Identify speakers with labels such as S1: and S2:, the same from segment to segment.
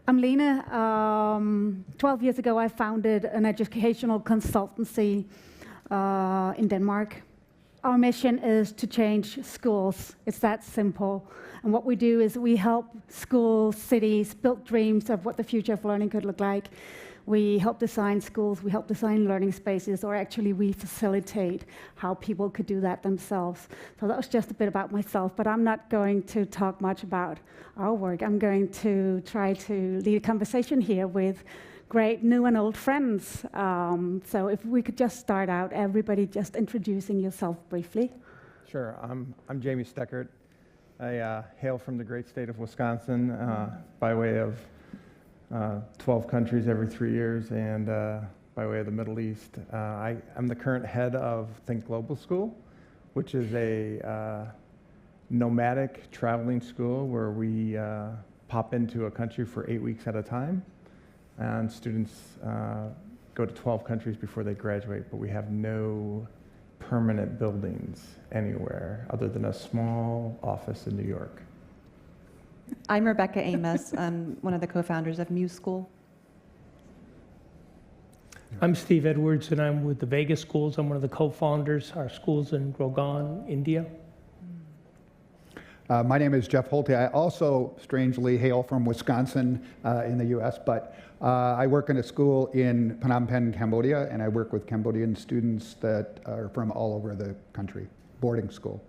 S1: I'm Lene. 12 years ago, I founded an educational consultancy in Denmark. Our mission is to change schools. It's that simple. And what we do is we help schools, cities build dreams of what the future of learning could look like. We help design schools, we help design learning spaces, or actually we facilitate how people could do that themselves. So that was just a bit about myself, but I'm not going to talk much about our work. I'm going to try to lead a conversation here with great new and old friends. So if we could just start out, everybody just introducing yourself briefly.
S2: Sure, I'm Jamie Steckart. I hail from the great state of Wisconsin by way of 12 countries every 3 years, and by way of the Middle East. I'm the current head of Think Global School, which is a nomadic traveling school where we pop into a country for 8 weeks at a time, and students go to 12 countries before they graduate, but we have no permanent buildings anywhere other than a small office in New York.
S3: I'm Rebecca Amos. I'm one of the co-founders of MUSE School.
S4: I'm Steve Edwards, and I'm with the Vega schools. I'm one of the co-founders. Our school's in Gurgaon, India.
S5: My name is Jeff Holte. I also, strangely, hail from Wisconsin in the US, but I work in a school in Phnom Penh, Cambodia, and I work with Cambodian students that are from all over the country, boarding school.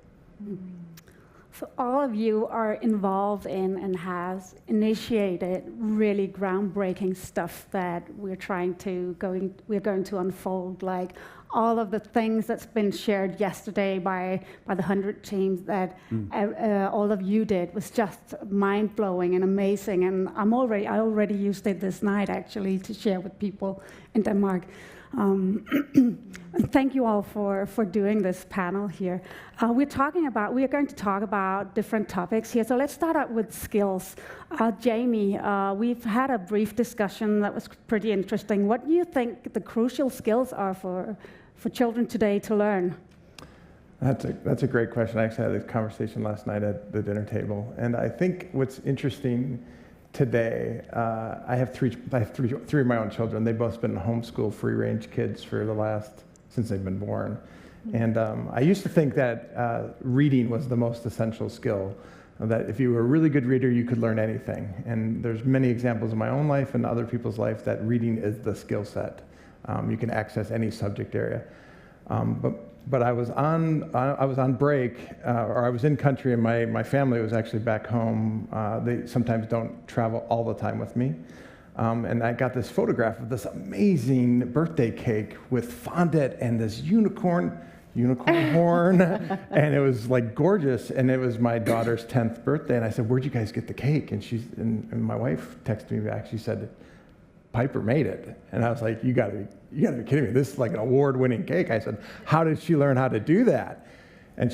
S1: So all of you are involved in and has initiated really groundbreaking stuff that we're going to unfold, like all of the things that's been shared yesterday by the HundrED teams that all of you did was just mind-blowing and amazing. And I already used it this night actually to share with people in Denmark. Thank you all for doing this panel here. We are going to talk about different topics here. So let's start out with skills. Jamie, we've had a brief discussion that was pretty interesting. What do you think the crucial skills are for children today to learn?
S2: That's a great question. I actually had this conversation last night at the dinner table, and I think what's interesting today, I have three of my own children. They've both been homeschool, free-range kids since they've been born. And I used to think that reading was the most essential skill, that if you were a really good reader, you could learn anything. And there's many examples in my own life and other people's life that reading is the skill set. You can access any subject area. But I was on break, or I was in country, and my family was actually back home. They sometimes don't travel all the time with me. And I got this photograph of this amazing birthday cake with fondant and this unicorn horn, and it was like gorgeous. And it was my daughter's 10th birthday, and I said, "Where'd you guys get the cake?" And my wife texted me back. She said, "Piper made it." And I was like, you gotta be kidding me. This is like an award-winning cake. I said, "How did she learn how to do that?" And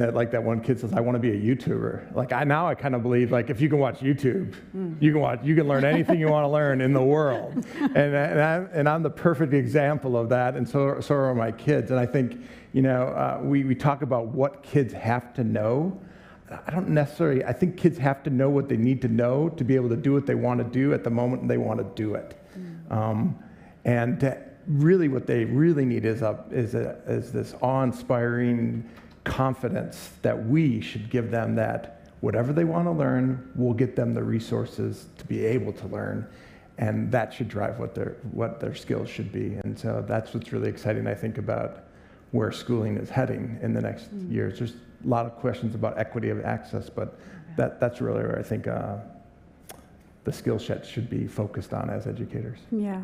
S2: that one kid says, "I want to be a YouTuber." Like now I kind of believe, like, if you can watch YouTube, you can learn anything you want to learn in the world. And I'm the perfect example of that, and so are my kids. And I think, we talk about what kids have to know. I think kids have to know what they need to know to be able to do what they want to do at the moment they want to do it. Really what they really need is this awe-inspiring confidence that we should give them, that whatever they want to learn, we'll get them the resources to be able to learn, and that should drive what their skills should be. And so that's what's really exciting, I think, about where schooling is heading in the next years. There's a lot of questions about equity of access, but that's really where I think the skill set should be focused on as educators.
S1: Yeah.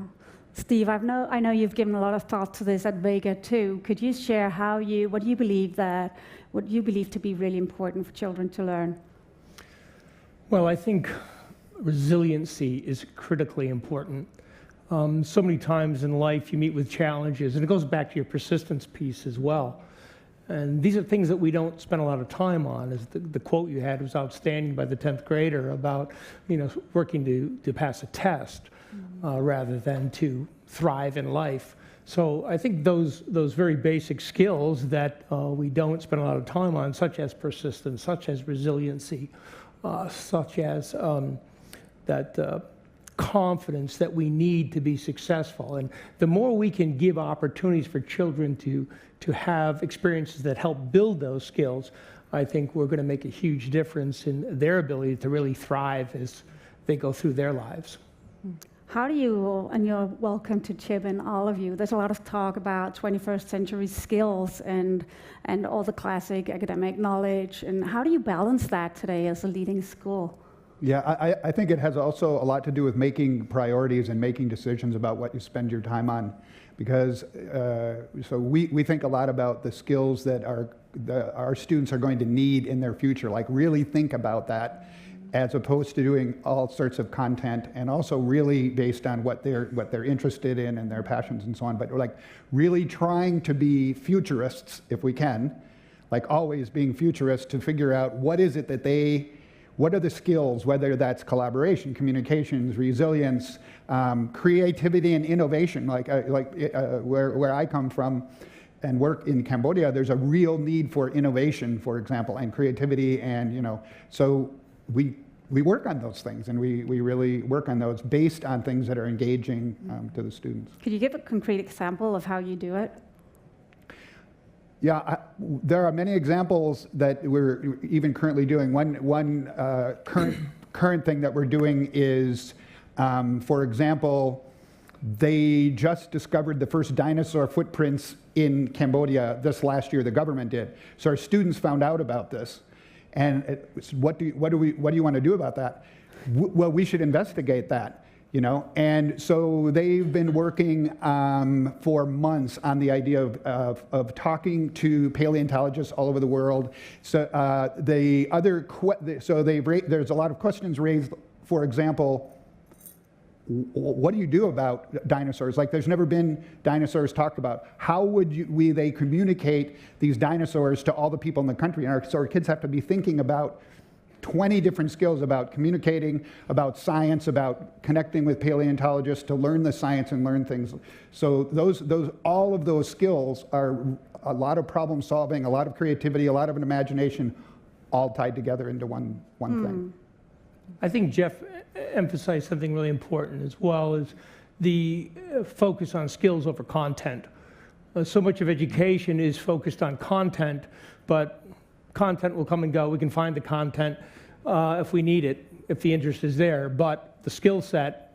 S1: Steve, I know you've given a lot of thought to this at Vega too. Could you share what you believe to be really important for children to learn?
S4: Well, I think resiliency is critically important. So many times in life you meet with challenges, and it goes back to your persistence piece as well. And these are things that we don't spend a lot of time on. As the quote you had was outstanding by the 10th grader about, working to pass a test rather than to thrive in life. So I think those very basic skills that we don't spend a lot of time on, such as persistence, such as resiliency, such as that confidence that we need to be successful. And the more we can give opportunities for children to have experiences that help build those skills, I think we're going to make a huge difference in their ability to really thrive as they go through their lives.
S1: How do you, and you're welcome to chip in, all of you, there's a lot of talk about 21st century skills and all the classic academic knowledge, and how do you balance that today as a leading school?
S5: Yeah, I think it has also a lot to do with making priorities and making decisions about what you spend your time on. Because so we think a lot about the skills that our students are going to need in their future, like really think about that, as opposed to doing all sorts of content, and also really based on what they're interested in and their passions and so on. But we're like really trying to be futurists, if we can, like always being futurists, to figure out what is it that what are the skills, whether that's collaboration, communications, resilience, creativity and innovation, where I come from and work in Cambodia, there's a real need for innovation, for example, and creativity, and so we work on those things, and we really work on those based on things that are engaging to the students.
S1: Could you give a concrete example of how you do it?
S5: Yeah, there are many examples that we're even currently doing. One current thing that we're doing is, for example, they just discovered the first dinosaur footprints in Cambodia this last year. The government did. So our students found out about this, and what do you want to do about that? Well, we should investigate that. And so they've been working for months on the idea of talking to paleontologists all over the world. So there's a lot of questions raised. For example, what do you do about dinosaurs? Like, there's never been dinosaurs talked about. How would they communicate these dinosaurs to all the people in the country? And so our kids have to be thinking about 20 different skills about communicating, about science, about connecting with paleontologists to learn the science and learn things. So all of those skills are a lot of problem solving, a lot of creativity, a lot of imagination, all tied together into one thing.
S4: I think Jeff emphasized something really important as well, is the focus on skills over content. So much of education is focused on content, but content will come and go. We can find the content if we need it, if the interest is there, but the skill set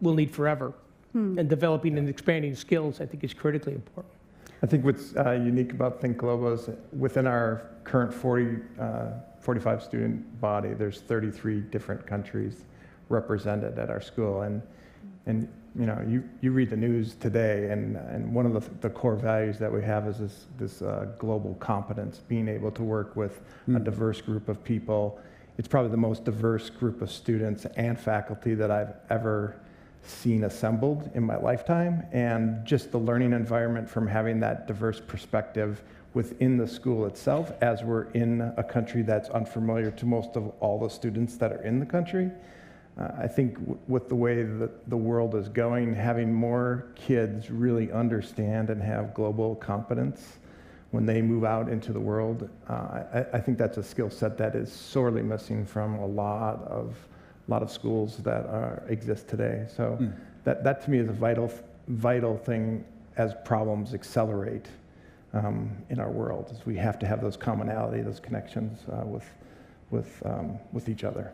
S4: we'll need forever. And developing and expanding skills, I think, is critically important.
S2: I think what's unique about Think Global is within our current 45 student body, there's 33 different countries represented at our school. And you read the news today, and one of the core values that we have is this global competence, being able to work with a diverse group of people. It's probably the most diverse group of students and faculty that I've ever seen assembled in my lifetime, and just the learning environment from having that diverse perspective within the school itself, as we're in a country that's unfamiliar to most of all the students that are in the country. I think with the way that the world is going, having more kids really understand and have global competence when they move out into the world, I think that's a skill set that is sorely missing from a lot of schools that exist today. So that to me is a vital thing as problems accelerate in our world. Is we have to have those commonality, those connections with each other.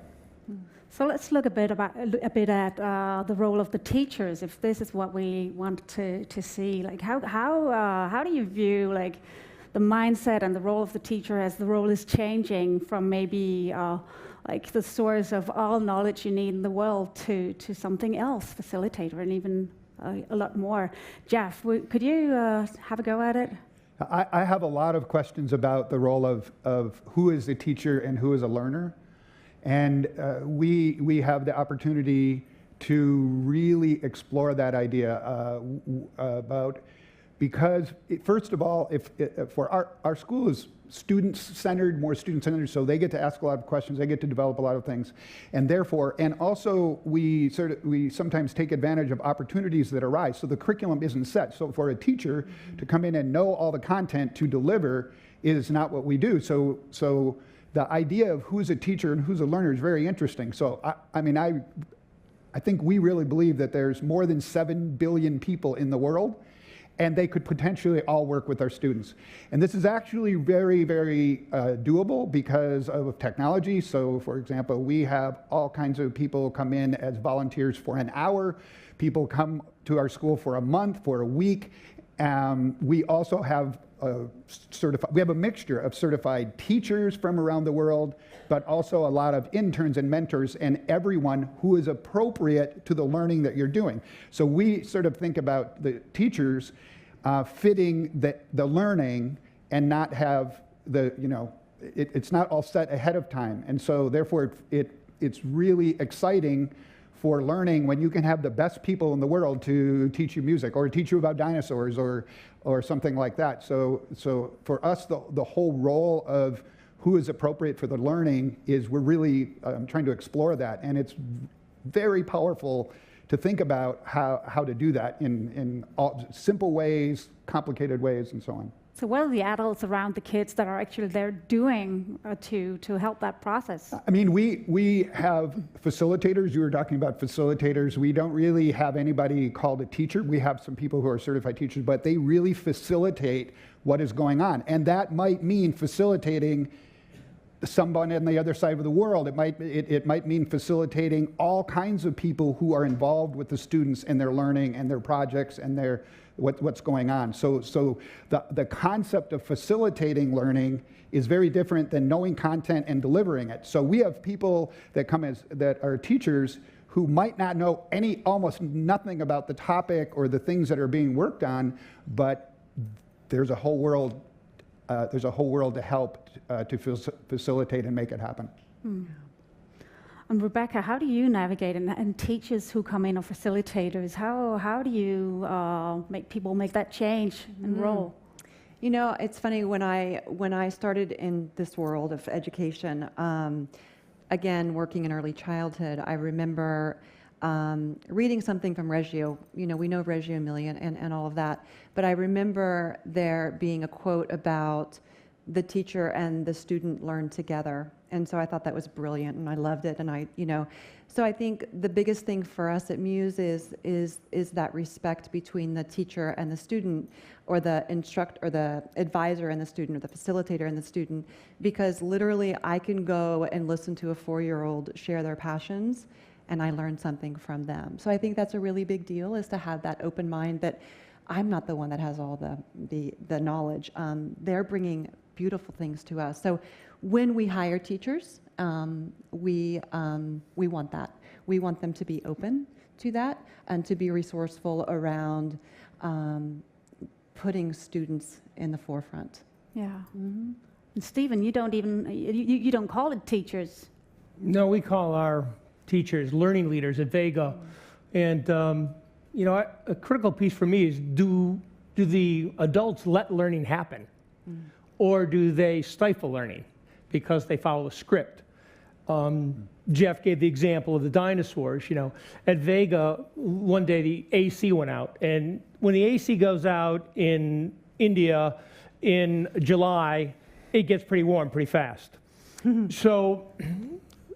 S1: So let's look a bit at the role of the teachers. If this is what we want to see, like how do you view the mindset and the role of the teacher as the role is changing from maybe like the source of all knowledge you need in the world to something else, facilitator, and even a lot more. Jeff, could you have a go at it?
S5: I have a lot of questions about the role of who is a teacher and who is a learner. And we have the opportunity to really explore that idea because first of all, for our school is student-centered, more student-centered, so they get to ask a lot of questions, they get to develop a lot of things, and therefore, and also we sometimes take advantage of opportunities that arise. So the curriculum isn't set. So for a teacher to come in and know all the content to deliver is not what we do. So the idea of who's a teacher and who's a learner is very interesting. So I I think we really believe that there's more than 7 billion people in the world, and they could potentially all work with our students. And this is actually very, very doable because of technology. So for example, we have all kinds of people come in as volunteers for an hour. People come to our school for a month, for a week. We also have we have a mixture of certified teachers from around the world, but also a lot of interns and mentors and everyone who is appropriate to the learning that you're doing. So we sort of think about the teachers fitting the learning and not have it's not all set ahead of time. And so therefore it's really exciting for learning when you can have the best people in the world to teach you music or teach you about dinosaurs or something like that. So for us, the whole role of who is appropriate for the learning is we're really trying to explore that. And it's very powerful to think about how to do that in all simple ways, complicated ways, and so on.
S1: So what are the adults around the kids that are actually there doing to help that process?
S5: I mean, we have facilitators. You were talking about facilitators. We don't really have anybody called a teacher. We have some people who are certified teachers, but they really facilitate what is going on. And that might mean facilitating someone on the other side of the world. It might mean facilitating all kinds of people who are involved with the students and their learning and their projects and their what's going on. So the concept of facilitating learning is very different than knowing content and delivering it. So we have people that that are teachers who might not know almost nothing about the topic or the things that are being worked on, but there's a whole world to help to facilitate and make it happen.
S1: Hmm. And Rebecca, how do you navigate and teachers who come in or facilitators? How do you make people make that change and role?
S3: You know, it's funny, when I started in this world of education, again, working in early childhood, I remember reading something from Reggio. You know, we know Reggio Emilia and all of that, but I remember there being a quote about the teacher and the student learn together. And so I thought that was brilliant, and I loved it. And so I think the biggest thing for us at MUSE is that respect between the teacher and the student, or the instructor, or the advisor and the student, or the facilitator and the student, because literally I can go and listen to a 4-year-old share their passions, and I learn something from them. So I think that's a really big deal, is to have that open mind that I'm not the one that has all the knowledge. They're bringing beautiful things to us. So when we hire teachers, we want that. We want them to be open to that and to be resourceful around putting students in the forefront.
S1: Yeah. Mm-hmm. And Stephen, you don't call it teachers.
S4: No, we call our teachers learning leaders at Vega. And you know, a critical piece for me is, do the adults let learning happen? Or do they stifle learning because they follow a script? Jeff gave the example of the dinosaurs. You know, at Vega, one day the AC went out, and when the AC goes out in India in July, it gets pretty warm pretty fast. So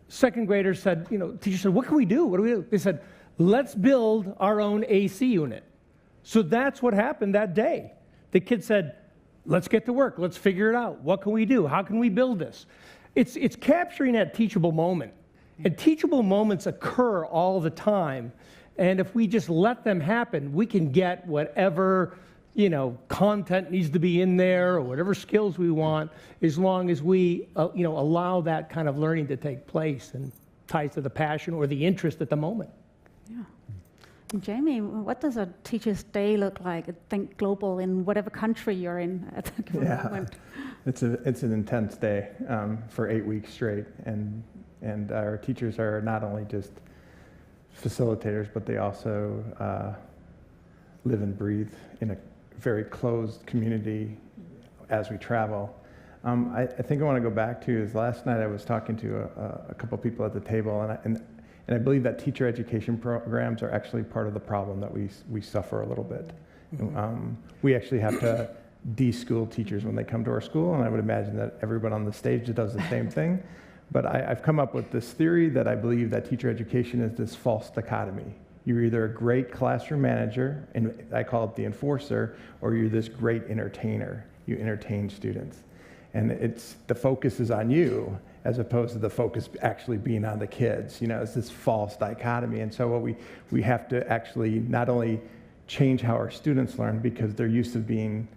S4: second graders said, you know, teacher said, what can we do? What do we do? They said, let's build our own AC unit. So that's what happened that day. The kid said, let's get to work. Let's figure it out. What can we do? How can we build this? It's capturing that teachable moment. And teachable moments occur all the time. And if we just let them happen, we can get whatever, you know, content needs to be in there, or whatever skills we want, as long as we, you know, allow that kind of learning to take place and ties to the passion or the interest at the moment.
S1: Yeah. Jamie, what does a teacher's day look like? I think global, in whatever country you're in at the moment.
S2: It's an intense day for 8 weeks straight, and our teachers are not only just facilitators, but they also live and breathe in a very closed community as we travel. I think I want to go back to is last night I was talking to a couple people at the table, and I believe that teacher education programs are actually part of the problem that we suffer a little bit. Mm-hmm. We actually have to de-school teachers when they come to our school, and I would imagine that everyone on the stage does the same thing. But I've come up with this theory that I believe that teacher education is this false dichotomy. You're either a great classroom manager, and I call it the enforcer, or you're this great entertainer. You entertain students. And the focus is on you, as opposed to the focus actually being on the kids. You know, it's this false dichotomy. And so what we have to actually not only change how our students learn, because they're used to being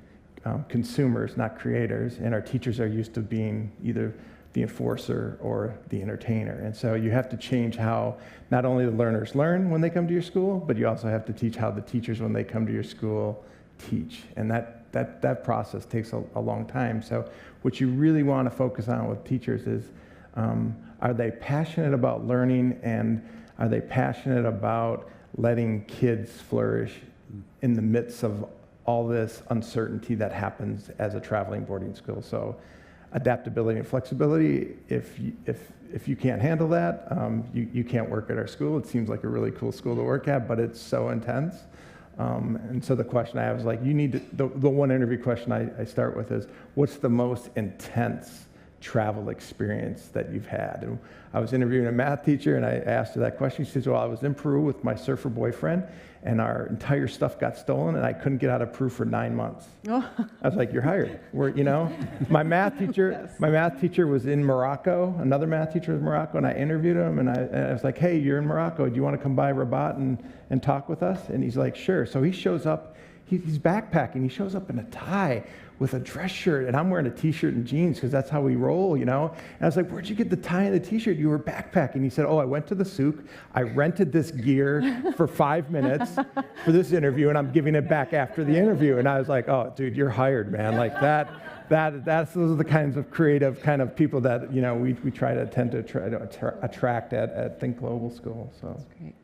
S2: consumers, not creators, and our teachers are used to being either the enforcer or the entertainer. And so you have to change how not only the learners learn when they come to your school, but you also have to teach how the teachers, when they come to your school, teach. And that process takes a long time. So what you really want to focus on with teachers is, are they passionate about learning, and are they passionate about letting kids flourish in the midst of all this uncertainty that happens as a traveling boarding school? So adaptability and flexibility, if you can't handle that, you can't work at our school. It seems like a really cool school to work at, but it's so intense. And so the question I have is like, you need to, the one interview question I start with is, what's the most intense travel experience that you've had? And I was interviewing a math teacher, and I asked her that question. She says, well, I was in Peru with my surfer boyfriend, and our entire stuff got stolen, and I couldn't get out of Peru for 9 months.
S3: Oh.
S2: I was like, you're hired. My math teacher was in Morocco. Another math teacher was in Morocco, and I interviewed him, and I was like, hey, you're in Morocco. Do you want to come by Rabat and talk with us? And he's like, sure. So he shows up. He's backpacking. He shows up in a tie with a dress shirt, and I'm wearing a t-shirt and jeans because that's how we roll, And I was like, where'd you get the tie and the t-shirt? You were backpacking. He said, oh, I went to the souk. I rented this gear for 5 minutes for this interview, and I'm giving it back after the interview. And I was like, oh, dude, you're hired, man. Like those are the kinds of creative kind of people that, we try to attract at Think Global School. So.
S3: That's great.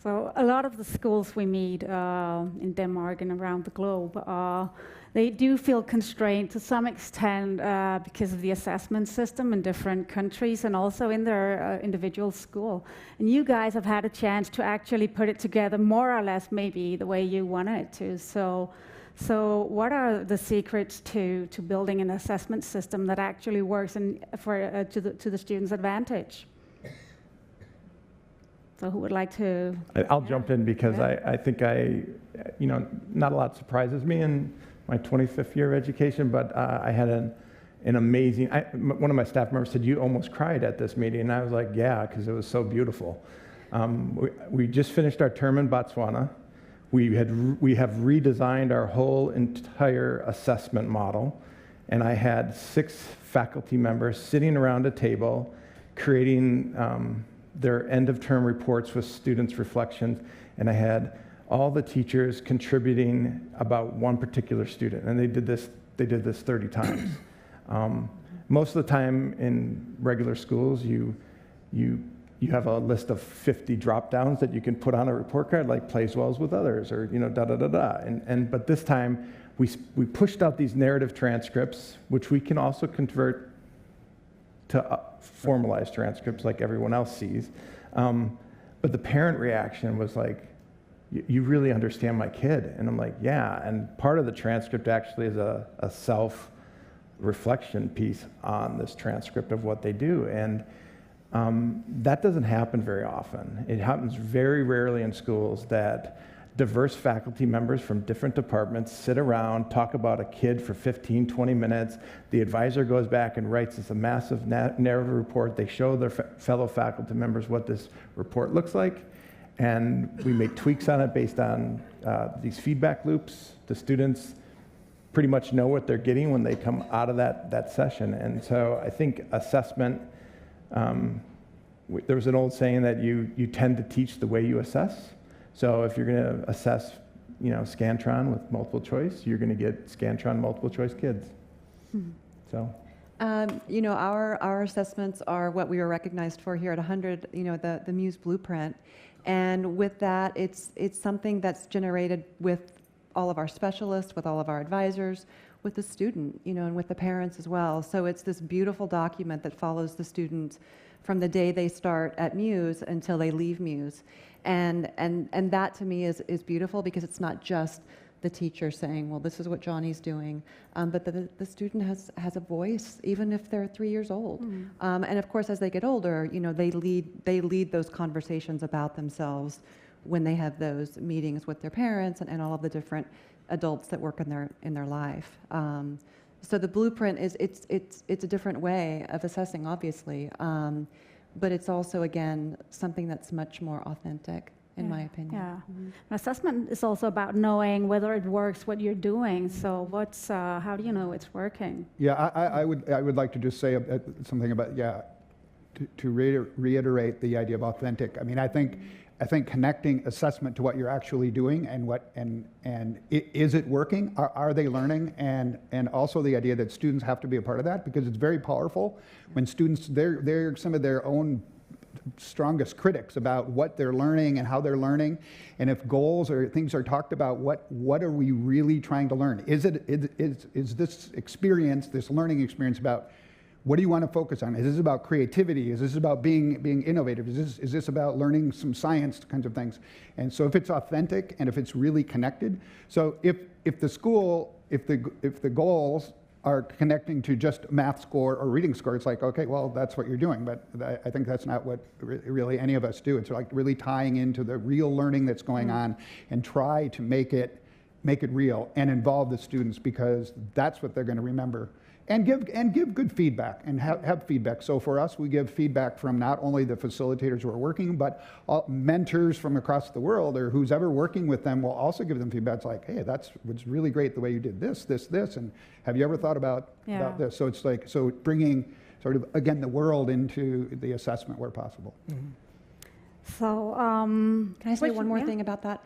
S1: So a lot of the schools we meet in Denmark and around the globe, they do feel constrained to some extent because of the assessment system in different countries and also in their individual school. And you guys have had a chance to actually put it together more or less maybe the way you wanted it to. So what are the secrets to building an assessment system that actually works to the students' advantage? So who would like to?
S2: I'll jump in because I think not a lot surprises me in my 25th year of education, but I had an amazing, one of my staff members said, you almost cried at this meeting. And I was like, yeah, because it was so beautiful. We just finished our term in Botswana. We have redesigned our whole entire assessment model. And I had 6 faculty members sitting around a table creating their end-of-term reports with students' reflections, and I had all the teachers contributing about one particular student, and they did this 30 times. Most of the time in regular schools, you have a list of 50 drop-downs that you can put on a report card, like plays well with others, or but this time we pushed out these narrative transcripts, which we can also convert to formalized transcripts like everyone else sees. But the parent reaction was like, you really understand my kid? And I'm like, yeah. And part of the transcript actually is a self-reflection piece on this transcript of what they do. And that doesn't happen very often. It happens very rarely in schools that diverse faculty members from different departments sit around, talk about a kid for 15, 20 minutes. The advisor goes back and writes this a massive narrative report. They show their fellow faculty members what this report looks like, and we make tweaks on it based on these feedback loops. The students pretty much know what they're getting when they come out of that session. And so I think assessment, there was an old saying that you tend to teach the way you assess. So if you're going to assess, Scantron with multiple choice, you're going to get Scantron multiple choice kids. Mm-hmm. So.
S3: Our assessments are what we were recognized for here at HundrED, the Meuse Blueprint. And with that, it's something that's generated with all of our specialists, with all of our advisors, with the student, and with the parents as well. So it's this beautiful document that follows the students from the day they start at MUSE until they leave MUSE. And that to me is beautiful because it's not just the teacher saying, well, this is what Johnny's doing, but the student has a voice, even if they're 3 years old. And of course, as they get older, you know, they lead those conversations about themselves when they have those meetings with their parents and all of the different adults that work in their life. So the blueprint it's a different way of assessing, obviously, but it's also, again, something that's much more authentic, in my opinion.
S1: Yeah. Assessment is also about knowing whether it works, what you're doing. So how do you know it's working?
S5: Yeah, I would like to just say something about, to reiterate the idea of authentic. I mean, I think connecting assessment to what you're actually doing and is it working? Are they learning? And also the idea that students have to be a part of that, because it's very powerful when students, they're some of their own strongest critics about what they're learning and how they're learning. And if goals or things are talked about, what are we really trying to learn? Is this experience, this learning experience, about what do you want to focus on? Is this about creativity? Is this about being innovative? Is this about learning some science kinds of things? And so if it's authentic and if it's really connected, so if the goals are connecting to just math score or reading score, it's like, okay, well, that's what you're doing. But I think that's not what really any of us do. It's like really tying into the real learning that's going on and try to make it real and involve the students, because that's what they're going to remember. And give good feedback and have feedback. So for us, we give feedback from not only the facilitators who are working, but mentors from across the world, or who's ever working with them will also give them feedback. It's like, hey, that's really great the way you did this, and have you ever thought about this? So it's like, so bringing sort of, again, the world into the assessment where possible.
S1: Mm-hmm. So
S3: can I say one more thing about that?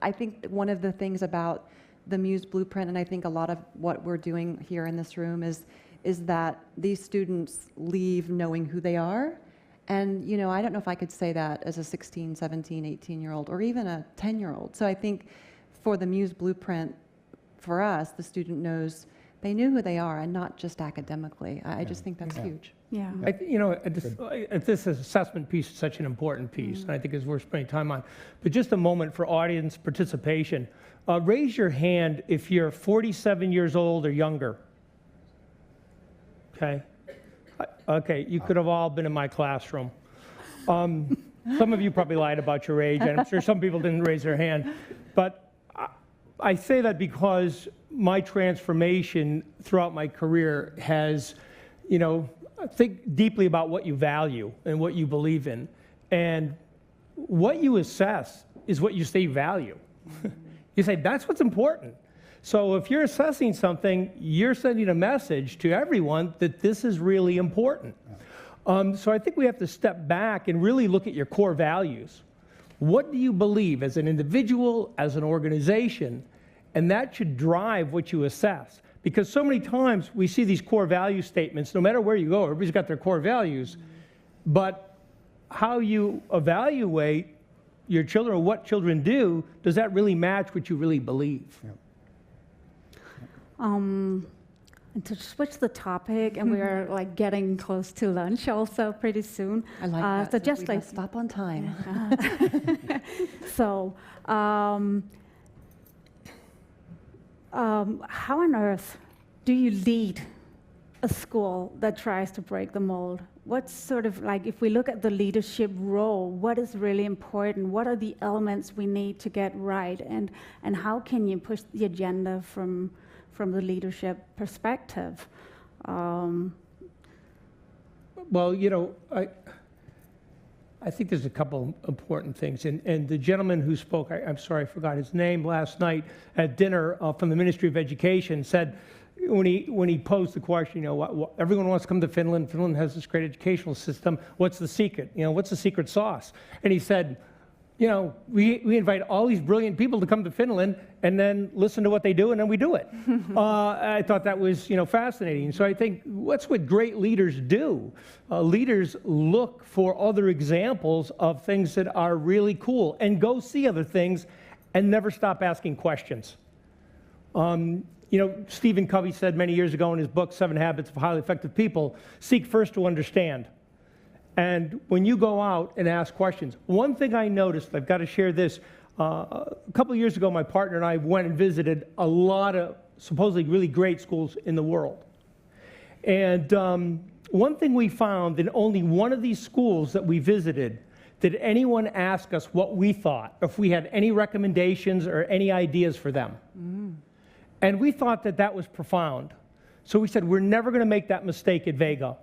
S3: I think one of the things about the MUSE Blueprint, and I think a lot of what we're doing here in this room is that these students leave knowing who they are. And, you know, I don't know if I could say that as a 16, 17, 18-year-old, or even a 10-year-old. So I think for the MUSE Blueprint, for us, the student knows they knew who they are, and not just academically. I just think that's huge.
S1: Yeah.
S4: This assessment piece is such an important piece, and I think it's worth spending time on. But just a moment for audience participation. Raise your hand if you're 47 years old or younger. Okay. Okay, you could have all been in my classroom. Some of you probably lied about your age, and I'm sure some people didn't raise their hand. But I say that because my transformation throughout my career has, you know, think deeply about what you value and what you believe in. And what you assess is what you say you value. You say, that's what's important. So if you're assessing something, you're sending a message to everyone that this is really important. So I think we have to step back and really look at your core values. What do you believe as an individual, as an organization? And that should drive what you assess. Because so many times we see these core value statements, no matter where you go, everybody's got their core values. But how you evaluate your children or what children do, does that really match what you really believe?
S1: And to switch the topic, and we are like getting close to lunch also pretty soon.
S3: I like that.
S1: So
S3: So
S1: just
S3: we
S1: like
S3: must stop on time.
S1: so, how on earth do you lead a school that tries to break the mold? What's sort of like, if we look at the leadership role, what is really important? What are the elements we need to get right? And how can you push the agenda from the leadership perspective?
S4: Well, you know, I think there's a couple important things. And the gentleman who spoke, I'm sorry, I forgot his name, last night at dinner from the Ministry of Education said, when he posed the question, you know, everyone wants to come to Finland. Finland has this great educational system. What's the secret? You know, what's the secret sauce? And he said, you know, we invite all these brilliant people to come to Finland and then listen to what they do, and then we do it. I thought that was, you know, fascinating. So I think that's what great leaders do. Leaders look for other examples of things that are really cool and go see other things and never stop asking questions. You know, Stephen Covey said many years ago in his book, 7 Habits of Highly Effective People, seek first to understand. And when you go out and ask questions, one thing I noticed, I've got to share this, A couple of years ago, my partner and I went and visited a lot of supposedly really great schools in the world. And one thing we found, in only one of these schools that we visited, did anyone ask us what we thought, if we had any recommendations or any ideas for them. And we thought that that was profound. So we said, we're never going to make that mistake at Vega.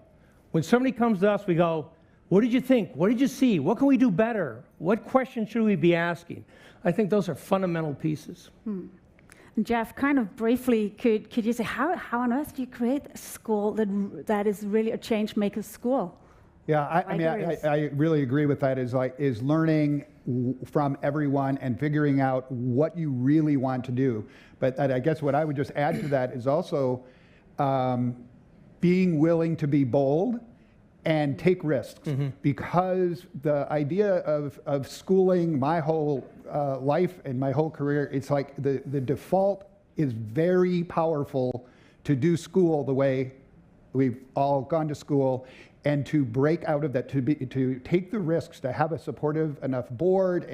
S4: When somebody comes to us, we go, what did you think? What did you see? What can we do better? What questions should we be asking? I think those are fundamental pieces.
S1: Jeff, kind of briefly, could you say how on earth do you create a school that is really a change maker school?
S5: Yeah, I really agree with that. Is learning from everyone and figuring out what you really want to do. But I guess what I would just add to that is also being willing to be bold and take risks. Because the idea of schooling my whole life and my whole career, it's like the default is very powerful to do school the way we've all gone to school, and to break out of that, to take the risks, to have a supportive enough board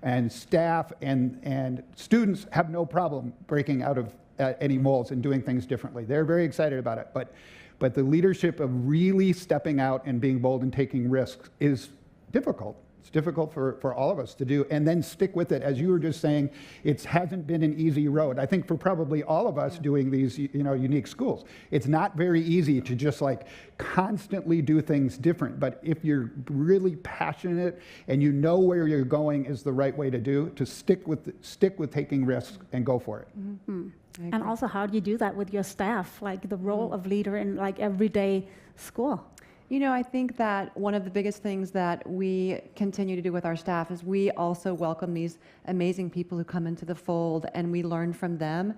S5: and staff and students have no problem breaking out of any molds and doing things differently. They're very excited about it, but the leadership of really stepping out and being bold and taking risks is difficult. It's difficult for all of us to do, and then stick with it. As you were just saying, it hasn't been an easy road. I think for probably all of us doing these, unique schools, it's not very easy to just like constantly do things different. But if you're really passionate and you know where you're going is the right way to stick with taking risks and go for it.
S1: And also, how do you do that with your staff, like the role of leader in like everyday school?
S3: I think that one of the biggest things that we continue to do with our staff is we also welcome these amazing people who come into the fold, and we learn from them.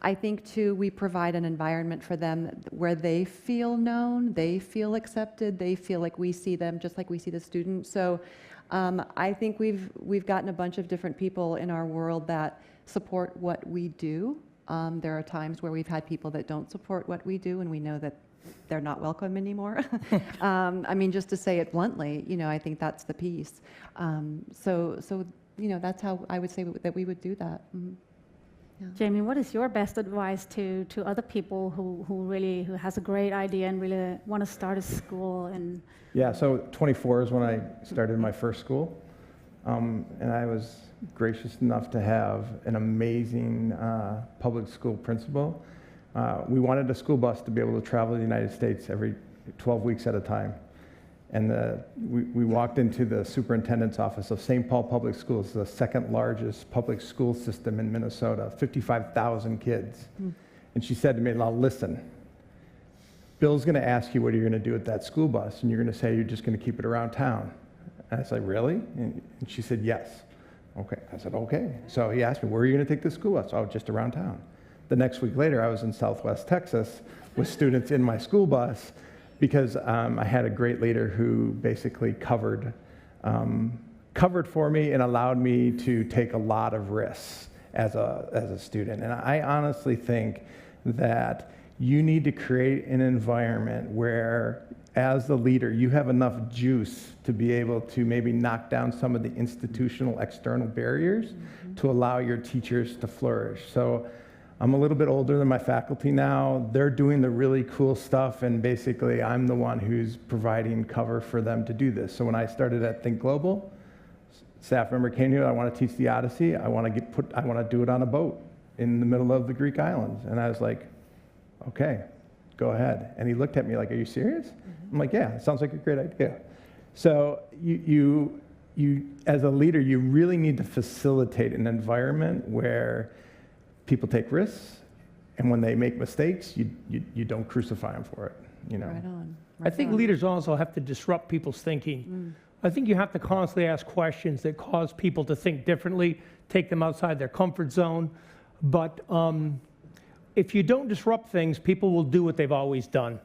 S3: I think, too, we provide an environment for them where they feel known, they feel accepted, they feel like we see them just like we see the students. So I think we've gotten a bunch of different people in our world that support what we do. There are times where we've had people that don't support what we do, and we know that they're not welcome anymore. Just to say it bluntly, I think that's the piece. So that's how I would say that we would do that. Yeah.
S1: Jamie, what is your best advice to other people who has a great idea and really want to start a school? And
S2: Yeah, so 24 is when I started my first school. And I was gracious enough to have an amazing public school principal. We wanted a school bus to be able to travel the United States every 12 weeks at a time. And we walked into the superintendent's office of St. Paul Public Schools, the second largest public school system in Minnesota, 55,000 kids. And she said to me, "Now listen, Bill's going to ask you what you're going to do with that school bus, and you're going to say you're just going to keep it around town." And I said, "Really?" And she said, "Yes." Okay. I said, "Okay." So he asked me, "Where are you going to take this school bus?" "Oh, just around town." The next week later, I was in Southwest Texas with students in my school bus because I had a great leader who basically covered for me and allowed me to take a lot of risks as a student. And I honestly think that you need to create an environment where, as the leader, you have enough juice to be able to maybe knock down some of the institutional external barriers to allow your teachers to flourish. So I'm a little bit older than my faculty now. They're doing the really cool stuff, and basically I'm the one who's providing cover for them to do this. So when I started at Think Global, staff member came to me, "I want to teach the Odyssey. I want to do it on a boat in the middle of the Greek islands." And I was like, "Okay, go ahead." And he looked at me like, "Are you serious?" I'm like, "Yeah, it sounds like a great idea." So you as a leader, you really need to facilitate an environment where people take risks, and when they make mistakes, you don't crucify them for it.
S3: Right on.
S4: I think leaders also have to disrupt people's thinking. I think you have to constantly ask questions that cause people to think differently, take them outside their comfort zone. But if you don't disrupt things, people will do what they've always done.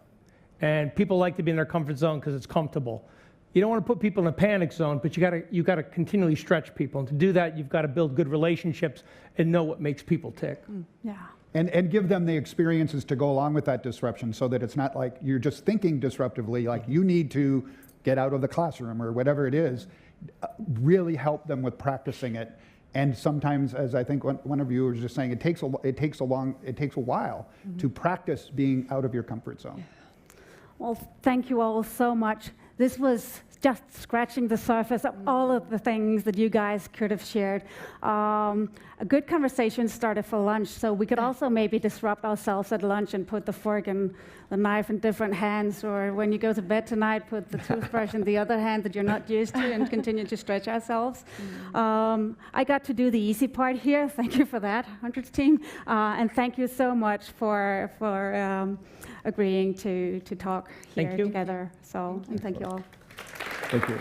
S4: And people like to be in their comfort zone because it's comfortable. You don't want to put people in a panic zone, but you got to continually stretch people. And to do that, you've got to build good relationships and know what makes people tick.
S1: Yeah.
S5: And give them the experiences to go along with that disruption, so that it's not like you're just thinking disruptively, like you need to get out of the classroom or whatever it is. Really help them with practicing it And sometimes, as I think one of you was just saying, it takes a while to practice being out of your comfort zone.
S1: Well, thank you all so much. This was just scratching the surface of all of the things that you guys could have shared. A good conversation started for lunch, so we could also maybe disrupt ourselves at lunch and put the fork and the knife in different hands, or when you go to bed tonight, put the toothbrush in the other hand that you're not used to and continue to stretch ourselves. I got to do the easy part here. Thank you for that, HundrED team. And thank you so much for agreeing to talk here together. So, and thank you all.
S2: Thank you.